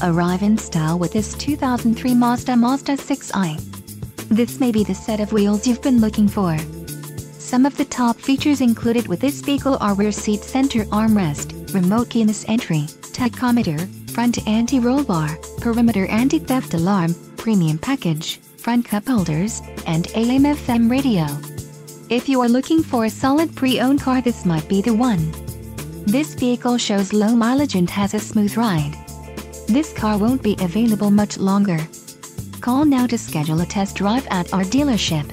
Arrive in style with this 2003 Mazda 6i. This may be the set of wheels you've been looking for. Some of the top features included with this vehicle are rear seat center armrest, remote keyless entry, tachometer, front anti-roll bar, perimeter anti-theft alarm, premium package, front cup holders, and AM/FM radio. If you are looking for a solid pre-owned car, this might be the one. This vehicle shows low mileage and has a smooth ride. This car won't be available much longer. Call now to schedule a test drive at our dealership.